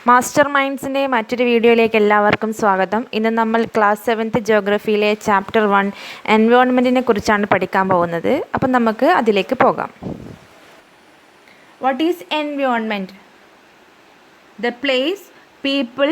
Master മൈൻഡ്സിൻ്റെ മറ്റൊരു വീഡിയോയിലേക്ക് എല്ലാവർക്കും സ്വാഗതം. ഇന്ന് നമ്മൾ ക്ലാസ് 7th ജിയോഗ്രഫിയിലെ ചാപ്റ്റർ 1 എൻവയോൺമെൻറ്റിനെ കുറിച്ചാണ് പഠിക്കാൻ പോകുന്നത്. അപ്പം നമുക്ക് അതിലേക്ക് പോകാം. What is environment? The place, people,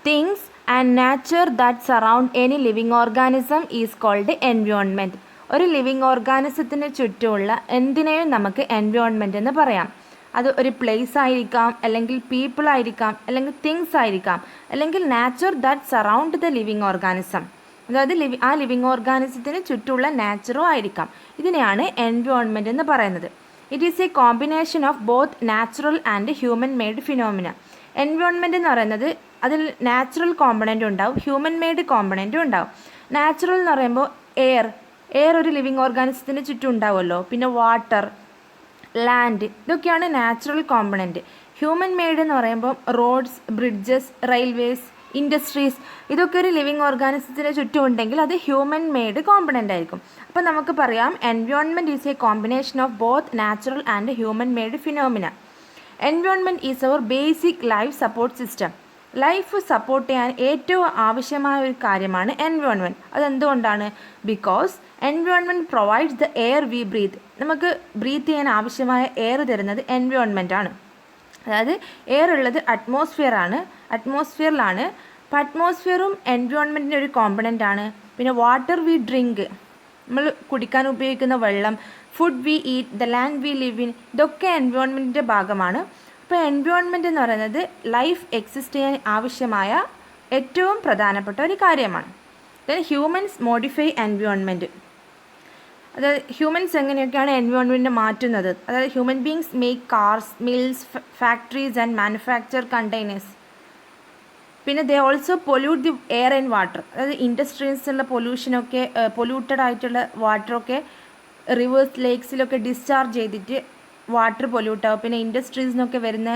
things and nature that surround any living organism is called environment. ഒരു ലിവിങ് ഓർഗാനിസത്തിന് ചുറ്റുമുള്ള എന്തിനേയും നമുക്ക് എൻവയോൺമെൻറ്റ് എന്ന് പറയാം. അത് ഒരു പ്ലേസ് ആയിരിക്കാം, അല്ലെങ്കിൽ പീപ്പിൾ ആയിരിക്കാം, അല്ലെങ്കിൽ തിങ്സ് ആയിരിക്കാം, അല്ലെങ്കിൽ nature that surround the living organism. അതായത് ആ ലിവിങ് ഓർഗാനിസത്തിന് ചുറ്റുമുള്ള നാച്ചറും ആയിരിക്കാം. ഇതിനെയാണ് എൻവയോൺമെൻറ്റ് എന്ന് പറയുന്നത്. It is a combination of both natural and human made phenomena. Environment എന്ന് പറയുന്നത് അതിൽ നാച്ചുറൽ കോമ്പണൻറ്റും ഉണ്ടാവും, ഹ്യൂമൻ മെയ്ഡ് കോമ്പണൻറ്റും ഉണ്ടാവും. നാച്ചുറൽ എന്ന് പറയുമ്പോൾ എയർ ഒരു ലിവിങ് ഓർഗാനിസത്തിന് ചുറ്റും ഉണ്ടാവുമല്ലോ. പിന്നെ വാട്ടർ, ലാൻഡ്, ഇതൊക്കെയാണ് നാച്ചുറൽ കോമ്പണൻറ്റ്. ഹ്യൂമൻ മെയ്ഡ് എന്ന് പറയുമ്പോൾ റോഡ്സ്, ബ്രിഡ്ജസ്, റെയിൽവേസ്, ഇൻഡസ്ട്രീസ്, ഇതൊക്കെ ഒരു ലിവിങ് ഓർഗാനിസത്തിന് ചുറ്റും ഉണ്ടെങ്കിൽ അത് ഹ്യൂമൻ മെയ്ഡ് കോമ്പണൻ്റ് ആയിരിക്കും. അപ്പോൾ നമുക്ക് പറയാം environment is a combination of both natural and human made phenomena. Environment is our basic life support system. Life support ചെയ്യാൻ ഏറ്റവും ആവശ്യമായ ഒരു കാര്യമാണ് എൻവയോൺമെൻറ്റ്. അതെന്തുകൊണ്ടാണ്? Because environment provides the air we breathe. നമുക്ക് ബ്രീത്ത് ചെയ്യാൻ ആവശ്യമായ എയർ തരുന്നത് എൻവയോൺമെൻറ്റ് ആണ്. അതായത് എയർ ഉള്ളത് അറ്റ്മോസ്ഫിയറിലാണ്. അപ്പോൾ അറ്റ്മോസ്ഫിയറും എൻവയോൺമെൻറ്റിൻ്റെ ഒരു കോമ്പണൻ്റ് ആണ്. പിന്നെ വാട്ടർ വി ഡ്രിങ്ക്, നമ്മൾ കുടിക്കാൻ ഉപയോഗിക്കുന്ന വെള്ളം, food we eat, the land we live in, ഇതൊക്കെ എൻവയോൺമെൻറ്റിൻ്റെ ഭാഗമാണ്. അപ്പോൾ എൻവയോൺമെൻറ്റ് എന്ന് പറയുന്നത് ലൈഫ് എക്സിസ്റ്റ് ചെയ്യാൻ ആവശ്യമായ ഏറ്റവും പ്രധാനപ്പെട്ട ഒരു കാര്യമാണ്. Then humans modify environment. അതായത് ഹ്യൂമൻസ് എങ്ങനെയൊക്കെയാണ് എൻവയോൺമെൻറ്റിനെ മാറ്റുന്നത്? അതായത് human beings make cars, mills, factories and manufacture containers. പിന്നെ they also pollute the air and water. അതായത് ഇൻഡസ്ട്രീസിലുള്ള പൊല്യൂഷനൊക്കെ, പൊല്യൂട്ടഡ് ആയിട്ടുള്ള വാട്ടറൊക്കെ റിവേഴ്സ്, ലേക്സിലൊക്കെ ഡിസ്ചാർജ് ചെയ്തിട്ട് വാട്ടർ പൊല്യൂട്ടാവും. പിന്നെ ഇൻഡസ്ട്രീസിൽ നിന്നൊക്കെ വരുന്ന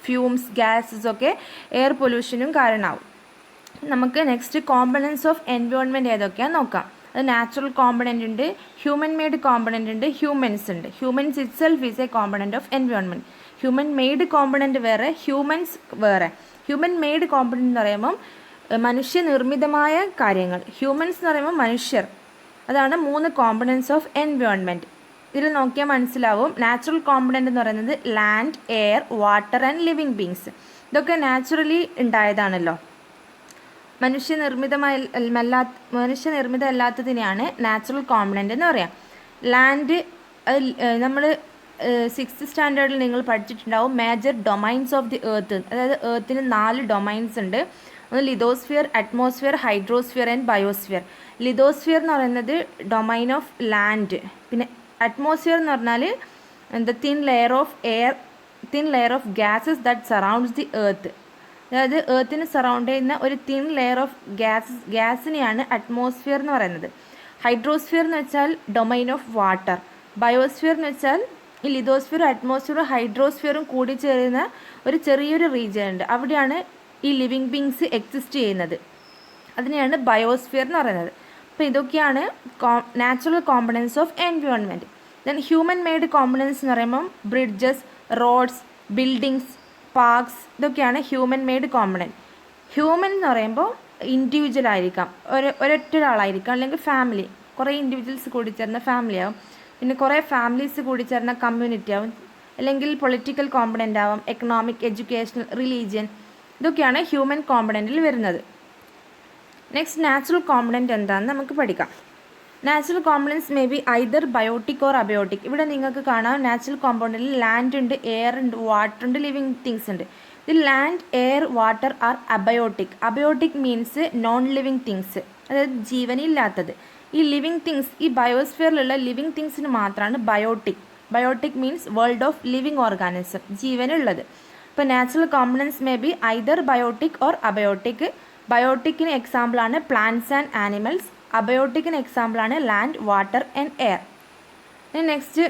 ഫ്യൂംസ്, ഗ്യാസസ് ഒക്കെ എയർ പൊല്യൂഷനും കാരണമാവും. നമുക്ക് നെക്സ്റ്റ് കോമ്പണൻസ് ഓഫ് എൻവയോൺമെൻറ്റ് ഏതൊക്കെയാണെന്ന് നോക്കാം. അത് നാച്ചുറൽ കോമ്പണൻ്റ് ഉണ്ട്, ഹ്യൂമൻ മെയ്ഡ് കോമ്പണൻ്റ് ഉണ്ട്, ഹ്യൂമൻസ് ഉണ്ട്. Humans itself is A component of environment. Human made component വേറെ, ഹ്യൂമൻസ് വേറെ. ഹ്യൂമൻ മെയ്ഡ് കോമ്പണൻ്റ് എന്ന് പറയുമ്പം മനുഷ്യനിർമ്മിതമായ കാര്യങ്ങൾ. ഹ്യൂമൻസ് എന്ന് പറയുമ്പോൾ മനുഷ്യർ. അതാണ് 3 കോമ്പണൻസ് ഓഫ് എൻവയോൺമെൻറ്റ്. ഇതിൽ നോക്കിയാൽ മനസ്സിലാവും. നാച്ചുറൽ കോമ്പണൻ്റ് എന്ന് പറയുന്നത് land, air, water and living beings. ഇതൊക്കെ നാച്ചുറലി ഉണ്ടായതാണല്ലോ. മനുഷ്യനിർമ്മിതമല്ലാത്തതിനെയാണ് നാച്ചുറൽ കോമ്പണൻ്റ് എന്ന് പറയാം. ലാൻഡ്, നമ്മൾ 6th സ്റ്റാൻഡേർഡിൽ നിങ്ങൾ പഠിച്ചിട്ടുണ്ടാവും major domains of the earth. അതായത് എർത്തിന് 4 ഡൊമൈൻസ് ഉണ്ട്. ഒന്ന് lithosphere, atmosphere, hydrosphere and biosphere. Lithosphere എന്ന് പറയുന്നത് ഡൊമൈൻ ഓഫ് ലാൻഡ്. പിന്നെ അറ്റ്മോസ്ഫിയർ എന്ന് പറഞ്ഞാൽ the thin layer of gases that surrounds the earth. അതായത് എർത്തിനെ സറൗണ്ട് ചെയ്യുന്ന ഒരു തിൻ ലെയർ ഓഫ് ഗ്യാസിനെയാണ് അറ്റ്മോസ്ഫിയർ എന്ന് പറയുന്നത്. ഹൈഡ്രോസ്ഫിയർ എന്ന് വെച്ചാൽ ഡൊമൈൻ ഓഫ് വാട്ടർ. ബയോസ്ഫിയർ എന്ന് വെച്ചാൽ ഈ ലിതോസ്ഫിയറും അറ്റ്മോസ്ഫിയറും ഹൈഡ്രോസ്ഫിയറും കൂടി ചേരുന്ന ഒരു ചെറിയൊരു റീജിയൻ ഉണ്ട്. അവിടെയാണ് ഈ ലിവിങ് ബീങ്സ് എക്സിസ്റ്റ് ചെയ്യുന്നത്. അതിനെയാണ് ബയോസ്ഫിയർ എന്ന് പറയുന്നത്. അപ്പോൾ ഇതൊക്കെയാണ് natural components of environment. Then human made components എന്ന് പറയുമ്പം ബ്രിഡ്ജസ്, റോഡ്സ്, ബിൽഡിങ്സ്, പാർക്സ്, ഇതൊക്കെയാണ് ഹ്യൂമൻ മെയ്ഡ് കോമ്പണൻറ്റ്. ഹ്യൂമൻ എന്ന് പറയുമ്പോൾ ഇൻഡിവിജ്വൽ ആയിരിക്കാം, ഒരൊറ്റ ഒരാളായിരിക്കാം, അല്ലെങ്കിൽ ഫാമിലി, കുറേ ഇൻഡിവിജ്വൽസ് കൂടി ചേർന്ന ഫാമിലി ആവും. പിന്നെ കുറേ ഫാമിലീസ് കൂടി ചേർന്ന കമ്മ്യൂണിറ്റി ആവും, അല്ലെങ്കിൽ പൊളിറ്റിക്കൽ കോമ്പണൻ്റ് ആവും, എക്കണോമിക്, എഡ്യൂക്കേഷണൽ, റിലീജിയൻ, ഇതൊക്കെയാണ് ഹ്യൂമൻ കോമ്പണൻറ്റിൽ വരുന്നത്. നെക്സ്റ്റ് നാച്ചുറൽ കോമ്പണൻറ്റ് എന്താണെന്ന് നമുക്ക് പഠിക്കാം. Natural components may be either biotic or abiotic. ഇവിടെ നിങ്ങൾക്ക് കാണാം നാച്ചുറൽ കോമ്പണൻറ്റിൽ ലാൻഡ് ഉണ്ട്, എയർ ഉണ്ട്, വാട്ടർ ഉണ്ട്, ലിവിങ് തിങ്സ് ഉണ്ട്. ഇതിൽ land, air, water are abiotic. Abiotic means non living things, അതായത് ജീവനില്ലാത്തത്. ഈ ലിവിങ് തിങ്സ്, ഈ ബയോസ്ഫിയറിലുള്ള ലിവിങ് തിങ്സിന് മാത്രമാണ് biotic. Biotic means world of living organism, ജീവനുള്ളത്. അപ്പോൾ natural components may be either biotic or abiotic. ബയോട്ടിക്കിന് എക്സാമ്പിളാണ് പ്ലാന്റ്സ് ആൻഡ് ആനിമൽസ്. അബയോട്ടിക്കിന് എക്സാമ്പിളാണ് land, water and air. Next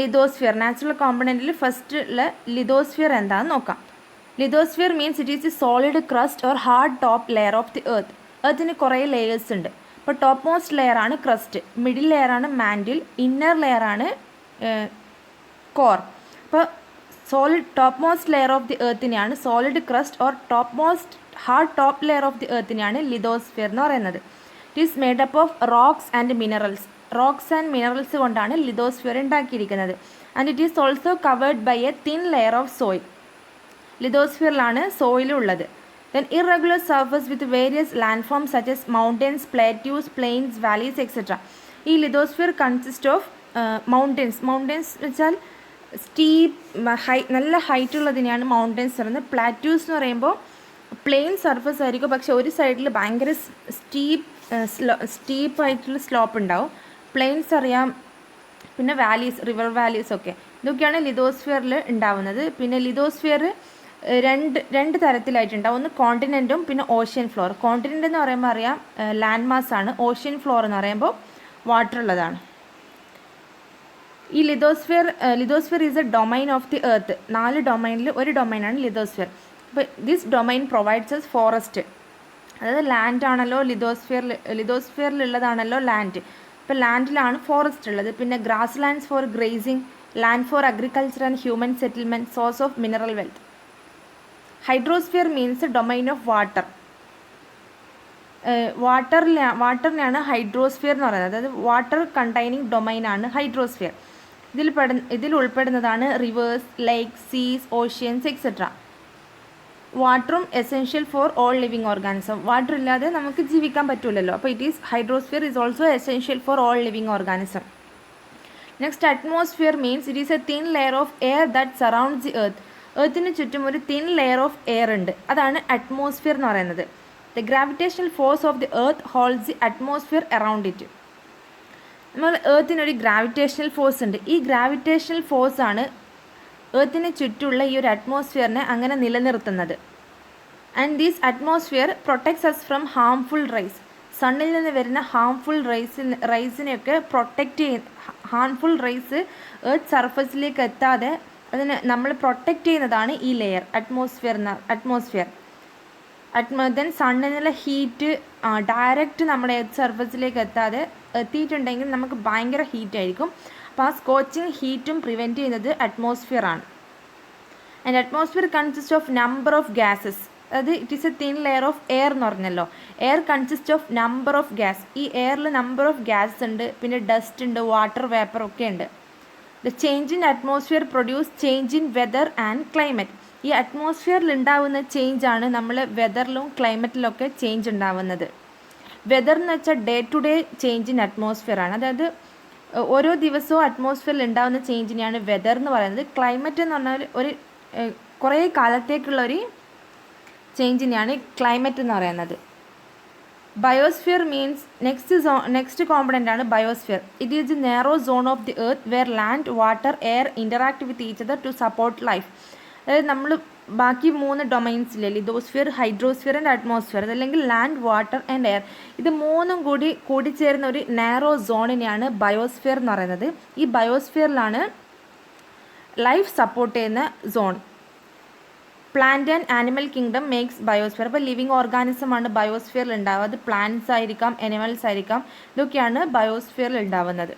lithosphere. Natural കോമ്പണൻറ്റിൽ ഫസ്റ്റ് ഉള്ള ലിതോസ്ഫിയർ എന്താണെന്ന് നോക്കാം. Lithosphere means it is a solid crust or hard top layer of the earth. എർത്തിന് കുറേ ലെയേഴ്സ് ഉണ്ട്. അപ്പോൾ ടോപ്പ് മോസ്റ്റ് ലെയർ ആണ് ക്രസ്റ്റ്, മിഡിൽ ലെയർ ആണ് മാൻഡിൽ, ഇന്നർ ലെയർ ആണ് കോർ. അപ്പോൾ solid top most layer of the എർത്തിനെയാണ് solid crust or top most hard top layer of the എർത്തിനെയാണ് ലിതോസ്ഫിയർ എന്ന് പറയുന്നത്. It is made up of rocks and minerals കൊണ്ടാണ് lithosphere ഉണ്ടാക്കിയിരിക്കുന്നത്. And it is also covered by a thin layer of soil. ലിതോസ്ഫിയറിലാണ് soil ഉള്ളത്. Then irregular surface with various land forms such as mountains, plateaus, plains, valleys etcetera. ഈ lithosphere consist of mountains വെച്ചാൽ നല്ല height ഉള്ളതിനെയാണ് mountains പറയുന്നത്. Plateaus എന്ന് പറയുമ്പോൾ plain surface ആയിരിക്കും, പക്ഷെ ഒരു സൈഡിൽ ഭയങ്കര സ്റ്റീപ്പായിട്ടുള്ള സ്ലോപ്പ് ഉണ്ടാവും. പ്ലെയിൻസ് അറിയാം, പിന്നെ വാലീസ്, റിവർ വാലീസ് ഒക്കെ, ഇതൊക്കെയാണ് ലിതോസ്ഫിയറിൽ ഉണ്ടാവുന്നത്. പിന്നെ ലിതോസ്ഫിയർ രണ്ട് തരത്തിലായിട്ടുണ്ടാവും. ഒന്ന് കോണ്ടിനെൻറ്റും പിന്നെ ഓഷ്യൻ ഫ്ലോർ. കോണ്ടിനെൻ്റ് എന്ന് പറയുമ്പോൾ അറിയാം ലാൻഡ് മാസ് ആണ്. ഓഷ്യൻ ഫ്ലോർ എന്ന് പറയുമ്പോൾ വാട്ടർ ഉള്ളതാണ്. ഈ lithosphere is a domain of the earth. 4 ഡൊമൈനിൽ ഒരു ഡൊമൈനാണ് ലിതോസ്ഫിയർ. അപ്പോൾ this domain provides us forest. അതായത് ലാൻഡ് ആണല്ലോ ലിതോസ്ഫിയറിലുള്ളതാണല്ലോ ലാൻഡ്. ഇപ്പോൾ ലാൻഡിലാണ് ഫോറസ്റ്റ് ഉള്ളത്. പിന്നെ grass lands for grazing, land for agriculture and human settlement, source of mineral wealth. Hydrosphere means domain of water. വാട്ടറിനെയാണ് ഹൈഡ്രോസ്ഫിയർ എന്ന് പറയുന്നത്. അതായത് വാട്ടർ കണ്ടെയ്നിങ് ഡൊമൈനാണ് ഹൈഡ്രോസ്ഫിയർ. ഇതിൽ ഉൾപ്പെടുന്നതാണ് rivers, lakes, seas, oceans etcetera. വാട്ടറും essential for all living organism. വാട്ടർ ഇല്ലാതെ നമുക്ക് ജീവിക്കാൻ പറ്റില്ലല്ലോ. അപ്പോൾ hydrosphere is also essential for all living organism. Next, atmosphere means it is a thin layer of air that surrounds the earth. എർത്തിന് ചുറ്റും ഒരു തിൻ ലെയർ ഓഫ് എയർ ഉണ്ട്. അതാണ് അറ്റ്മോസ്ഫിയർ എന്ന് പറയുന്നത്. The gravitational force of the earth holds the atmosphere around it. നമ്മൾ എർത്തിനൊരു gravitational force ഉണ്ട്. ഈ ഗ്രാവിറ്റേഷണൽ ഫോഴ്സ് ആണ് എർത്തിന് ചുറ്റുമുള്ള ഈ ഒരു അറ്റ്മോസ്ഫിയറിനെ അങ്ങനെ നിലനിർത്തുന്നത്. And these atmosphere protects us from harmful rays. സണ്ണിൽ നിന്ന് വരുന്ന ഹാംഫുൾ റേസിനെയൊക്കെ ഹാംഫുൾ റേസ് എർത്ത് സർഫസിലേക്ക് എത്താതെ അതിനെ നമ്മൾ പ്രൊട്ടക്റ്റ് ചെയ്യുന്നതാണ് ഈ ലെയർ അറ്റ്മോസ്ഫിയർ. ദെൻ സണ്ണിൽ നിന്നുള്ള ഹീറ്റ് ഡയറക്റ്റ് നമ്മുടെ എർത്ത് സർഫസിലേക്ക് എത്തിയിട്ടുണ്ടെങ്കിൽ നമുക്ക് ഭയങ്കര ഹീറ്റായിരിക്കും. അപ്പോൾ ആ സ്കോച്ചിങ് ഹീറ്റും പ്രിവെൻറ്റ് ചെയ്യുന്നത് അറ്റ്മോസ്ഫിയർ ആണ്. And atmosphere consist of number of gases. അതായത് it is a thin layer of air എന്ന് പറഞ്ഞല്ലോ. Air consist of number of gas. ഈ എയറിൽ നമ്പർ ഓഫ് ഗ്യാസ് ഉണ്ട്, പിന്നെ ഡസ്റ്റ് ഉണ്ട്, വാട്ടർ വേപ്പർ ഒക്കെ ഉണ്ട്. The change in atmosphere produce change in weather and climate. ഈ അറ്റ്മോസ്ഫിയറിൽ ഉണ്ടാവുന്ന ചേഞ്ചാണ് നമ്മൾ വെതറിലും ക്ലൈമറ്റിലൊക്കെ ചേഞ്ച് ഉണ്ടാവുന്നത്. വെതർ എന്ന് വെച്ചാൽ day to day change in atmosphere ആണ്. അതായത് ഓരോ ദിവസവും അറ്റ്മോസ്ഫിയറിൽ ഉണ്ടാകുന്ന ചേഞ്ചിനെയാണ് വെതർ എന്ന് പറയുന്നത്. ക്ലൈമറ്റ് എന്ന് പറഞ്ഞാൽ ഒരു കുറേ കാലത്തേക്കുള്ളൊരു ചേഞ്ചിനെയാണ് ക്ലൈമറ്റ് എന്ന് പറയുന്നത്. ബയോസ്ഫിയർ മീൻസ് നെക്സ്റ്റ് കോമ്പണൻ്റ് ആണ് biosphere. It is a narrow zone of the earth where land, water, air interact with each other to support life. അതായത് നമ്മൾ ബാക്കി 3 ഡൊമൈൻസിലെ ലിതോസ്ഫിയർ, ഹൈഡ്രോസ്ഫിയർ ആൻഡ് അറ്റ്മോസ്ഫിയർ, അതല്ലെങ്കിൽ ലാൻഡ്, വാട്ടർ ആൻഡ് എയർ, ഇത് 3ഉം കൂടിച്ചേരുന്ന ഒരു നാരോ സോണിനെയാണ് ബയോസ്ഫിയർ എന്ന് പറയുന്നത്. ഈ ബയോസ്ഫിയറിലാണ് ലൈഫ് സപ്പോർട്ട് ചെയ്യുന്ന zone. Plant and animal kingdom makes biosphere. അപ്പോൾ ലിവിങ് ഓർഗാനിസം ആണ് ബയോസ്ഫിയറിൽ ഉണ്ടാവുക. അത് പ്ലാന്റ്സ് ആയിരിക്കാം, അനിമൽസ് ആയിരിക്കാം, ഇതൊക്കെയാണ് ബയോസ്ഫിയറിൽ ഉണ്ടാവുന്നത്.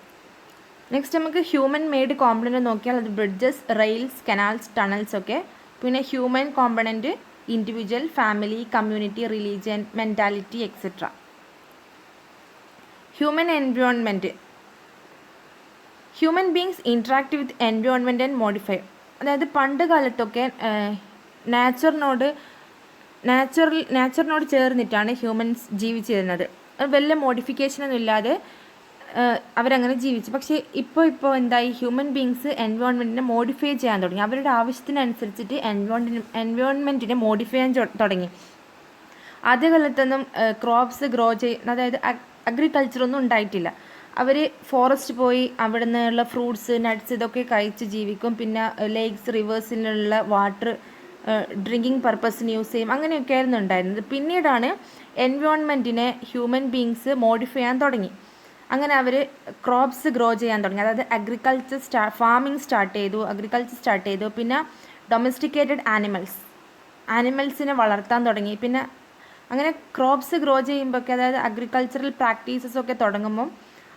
നെക്സ്റ്റ് നമുക്ക് ഹ്യൂമൻ മെയ്ഡ് കോമ്പണൻറ്റ് നോക്കിയാൽ അത് ബ്രിഡ്ജസ്, റെയിൽസ്, കനാൽസ്, ടണൽസ് ഒക്കെ. പിന്നെ human component individual, family, community, religion, mentality etcetera. Human environment. Human beings interact with environment and modify. അതായത് പണ്ട് കാലത്തൊക്കെ നാച്ചറിനോട് ചേർന്നിട്ടാണ് ഹ്യൂമൻസ് ജീവിച്ചിരുന്നത്. വലിയ മോഡിഫിക്കേഷനൊന്നും ഇല്ലാതെ അവരങ്ങനെ ജീവിച്ചു. പക്ഷേ ഇപ്പോൾ എന്തായി, ഹ്യൂമൻ ബീങ്സ് എൻവയോൺമെൻറ്റിനെ മോഡിഫൈ ചെയ്യാൻ തുടങ്ങി. അവരുടെ ആവശ്യത്തിനനുസരിച്ചിട്ട് എൻവയോൺമെൻറ്റിനെ മോഡിഫൈ ചെയ്യാൻ തുടങ്ങി. ആദ്യകാലത്തൊന്നും ക്രോപ്സ് ഗ്രോ അതായത് അഗ്രികൾച്ചറൊന്നും ഉണ്ടായിട്ടില്ല. അവർ ഫോറസ്റ്റ് പോയി അവിടെ നിന്നുള്ള ഫ്രൂട്ട്സ്, നട്ട്സ് ഇതൊക്കെ കഴിച്ച് ജീവിക്കും. പിന്നെ ലേക്സ്, റിവേഴ്സിലുള്ള വാട്ടർ ഡ്രിങ്കിങ് പർപ്പസിന് യൂസ് ചെയ്യും. അങ്ങനെയൊക്കെ ആയിരുന്നു ഉണ്ടായിരുന്നത്. പിന്നീടാണ് എൻവയോൺമെൻറ്റിനെ ഹ്യൂമൻ ബീങ്സ് മോഡിഫൈ ചെയ്യാൻ തുടങ്ങി. അങ്ങനെ അവർ ക്രോപ്സ് ഗ്രോ ചെയ്യാൻ തുടങ്ങി. അതായത് ഫാമിംഗ് സ്റ്റാർട്ട് ചെയ്തു. പിന്നെ ഡൊമസ്റ്റിക്കേറ്റഡ് ആനിമൽസിനെ വളർത്താൻ തുടങ്ങി. പിന്നെ അങ്ങനെ ക്രോപ്സ് ഗ്രോ ചെയ്യുമ്പോഴൊക്കെ, അതായത് അഗ്രികൾച്ചറൽ പ്രാക്ടീസസ് ഒക്കെ തുടങ്ങുമ്പം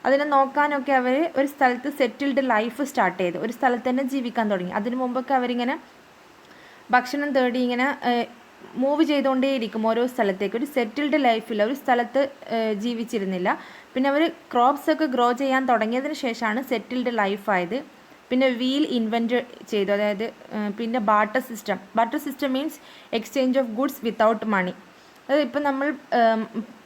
അതിനെ നോക്കാനൊക്കെ അവർ ഒരു സ്ഥലത്ത് സെറ്റിൽഡ് ലൈഫ് സ്റ്റാർട്ട് ചെയ്തു, ഒരു സ്ഥലത്ത് തന്നെ ജീവിക്കാൻ തുടങ്ങി. അതിനു മുമ്പൊക്കെ അവരിങ്ങനെ ഭക്ഷണം തേടി ഇങ്ങനെ മൂവ് ചെയ്തുകൊണ്ടേയിരിക്കും ഓരോ സ്ഥലത്തേക്ക്. ഒരു സെറ്റിൽഡ് ലൈഫിൽ ഒരു സ്ഥലത്ത് ജീവിച്ചിരുന്നില്ല. പിന്നെ അവർ ക്രോപ്സ് ഒക്കെ ഗ്രോ ചെയ്യാൻ തുടങ്ങിയതിന് ശേഷമാണ് സെറ്റിൽഡ് ലൈഫായത്. പിന്നെ വീൽ ഇൻവെൻറ്റ് ചെയ്തു, അതായത് പിന്നെ barter system means exchange of goods without money. അതായത് ഇപ്പം നമ്മൾ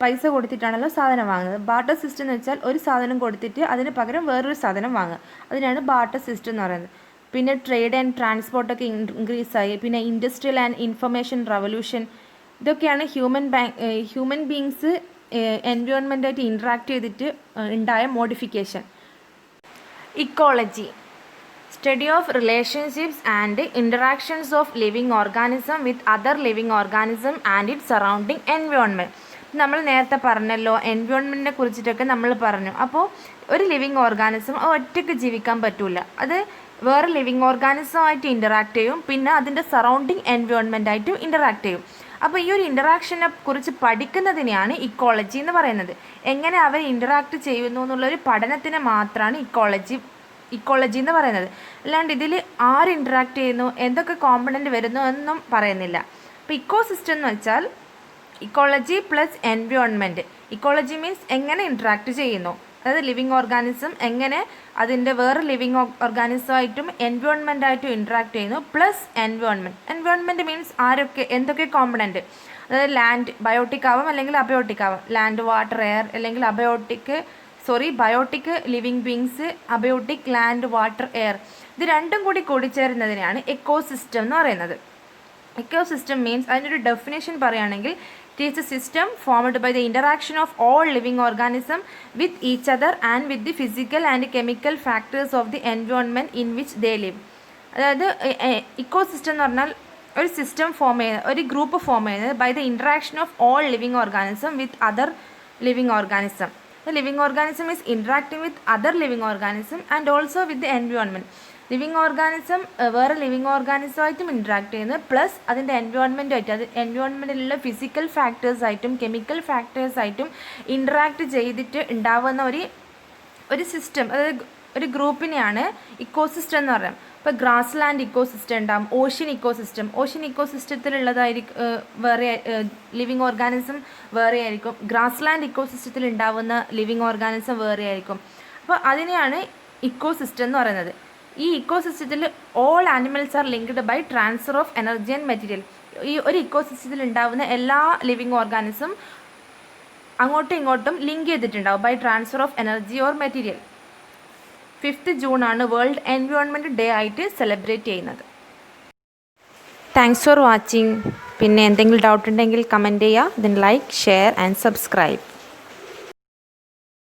പൈസ കൊടുത്തിട്ടാണല്ലോ സാധനം വാങ്ങുന്നത്. ബാർട്ടർ സിസ്റ്റം എന്ന് വെച്ചാൽ ഒരു സാധനം കൊടുത്തിട്ട് അതിന് പകരം വേറൊരു സാധനം വാങ്ങുക, അതിനാണ് ബാർട്ടർ സിസ്റ്റം എന്ന് പറയുന്നത്. പിന്നെ ട്രേഡ് ആൻഡ് ട്രാൻസ്പോർട്ടൊക്കെ ഇൻക്രീസ് ആയി. പിന്നെ ഇൻഡസ്ട്രിയൽ ആൻഡ് ഇൻഫർമേഷൻ റവല്യൂഷൻ, ഇതൊക്കെയാണ് ഹ്യൂമൻ ബീങ്സ് എൻവയോൺമെൻറ്റായിട്ട് ഇൻട്രാക്ട് ചെയ്തിട്ട് ഉണ്ടായ modification. Ecology, study of relationships and interactions of living organism with other living organism and it surrounding environment. നമ്മൾ നേരത്തെ പറഞ്ഞല്ലോ, എൻവയോൺമെൻറ്റിനെ കുറിച്ചിട്ടൊക്കെ നമ്മൾ പറഞ്ഞു. അപ്പോൾ ഒരു ലിവിങ് ഓർഗാനിസം ഒറ്റയ്ക്ക് ജീവിക്കാൻ പറ്റില്ല, അത് വേറെ ലിവിങ് ഓർഗാനിസമായിട്ട് ഇൻറ്ററാക്ട് ചെയ്യും, പിന്നെ അതിൻ്റെ സറൗണ്ടിങ് എൻവയോൺമെൻറ്റായിട്ടും ഇൻറ്ററാക്ട് ചെയ്യും. അപ്പോൾ ഈ ഒരു ഇൻറ്ററാക്ഷനെ കുറിച്ച് പഠിക്കുന്നതിനെയാണ് ഇക്കോളജി എന്ന് പറയുന്നത്. എങ്ങനെ അവർ ഇൻറ്ററാക്ട് ചെയ്യുന്നു എന്നുള്ളൊരു പഠനത്തിന് മാത്രമാണ് ഇക്കോളജി എന്ന് പറയുന്നത്. അല്ലാണ്ട് ഇതിൽ ആര് ഇൻറ്ററാക്ട് ചെയ്യുന്നു, എന്തൊക്കെ കോമ്പണൻറ്റ് വരുന്നു എന്നും പറയുന്നില്ല. അപ്പോൾ ഇക്കോസിസ്റ്റം എന്ന് വെച്ചാൽ ecology plus environment. Ecology means എങ്ങനെ ഇൻറ്ററാക്ട് ചെയ്യുന്നു, അതായത് ലിവിങ് ഓർഗാനിസം എങ്ങനെ അതിൻ്റെ വേറെ ലിവിങ് ഓർഗാനിസമായിട്ടും എൻവയോൺമെൻറ്റായിട്ടും ഇൻട്രാക്ട് ചെയ്യുന്നു, പ്ലസ് എൻവയോൺമെൻറ്റ് മീൻസ് എന്തൊക്കെ കോമ്പണൻറ്റ്, അതായത് ലാൻഡ്, ബയോട്ടിക് ആവാം അല്ലെങ്കിൽ അബയോട്ടിക് ആവാം. ലാൻഡ്, വാട്ടർ, എയർ, അല്ലെങ്കിൽ biotic living beings, abiotic land, water, air, ഇത് രണ്ടും കൂടി കൂടിച്ചേരുന്നതിനെയാണ് എക്കോസിസ്റ്റം എന്ന് പറയുന്നത്. എക്കോസിസ്റ്റം മീൻസ് അതിൻ്റെ ഒരു ഡെഫിനേഷൻ പറയുകയാണെങ്കിൽ it is a system formed by the interaction of all living organisms with each other and with the physical and chemical factors of the environment in which they live. അതായത് ecosystem എന്ന് പറഞ്ഞാൽ ഒരു system ഒരു group form ചെയ്യുന്നത് by the interaction of all living organism with other living organism. Living organism is interacting with other living organism and also with the environment. Living organism വേറെ living ഓർഗാനിസമായിട്ടും interact ചെയ്യുന്നത്, plus അതിൻ്റെ എൻവയോൺമെൻറ്റുമായിട്ട്, അത് എൻവയോൺമെൻറ്റിലുള്ള physical ഫാക്ടേഴ്സായിട്ടും chemical ഫാക്ടേഴ്സായിട്ടും interact ചെയ്തിട്ട് ഉണ്ടാവുന്ന ഒരു സിസ്റ്റം, അതായത് ഒരു ഗ്രൂപ്പിനെയാണ് ഇക്കോസിസ്റ്റം എന്ന് പറയുന്നത്. ഇപ്പോൾ ഗ്രാസ് ലാൻഡ് ഇക്കോസിസ്റ്റം ഉണ്ടാകും, ഓഷ്യൻ ഇക്കോസിസ്റ്റത്തിലുള്ളതായിരിക്കും വേറെ ലിവിങ് ഓർഗാനിസം വേറെ ആയിരിക്കും, ഗ്രാസ് ലാൻഡ് ഇക്കോസിസ്റ്റത്തിൽ ഉണ്ടാവുന്ന ലിവിങ് ഓർഗാനിസം വേറെ ആയിരിക്കും. അപ്പോൾ അതിനെയാണ് ഇക്കോസിസ്റ്റം എന്ന് പറയുന്നത്. ഈ ഇക്കോസിസ്റ്റത്തിൽ all animals are linked by transfer of energy and material. ഈ ഒരു ഇക്കോസിസ്റ്റത്തിൽ ഉണ്ടാകുന്ന എല്ലാ ലിവിങ് ഓർഗാനിസം അങ്ങോട്ടും ഇങ്ങോട്ടും ലിങ്ക് ചെയ്തിട്ടുണ്ടാവും by transfer of energy or material. 5th ജൂണാണ് വേൾഡ് എൻവയോൺമെൻറ്റ് ഡേ ആയിട്ട് സെലിബ്രേറ്റ് ചെയ്യുന്നത്. Thanks for watching. പിന്നെ എന്തെങ്കിലും ഡൗട്ട് ഉണ്ടെങ്കിൽ കമൻറ്റ് ചെയ്യുക. Then like, share and subscribe.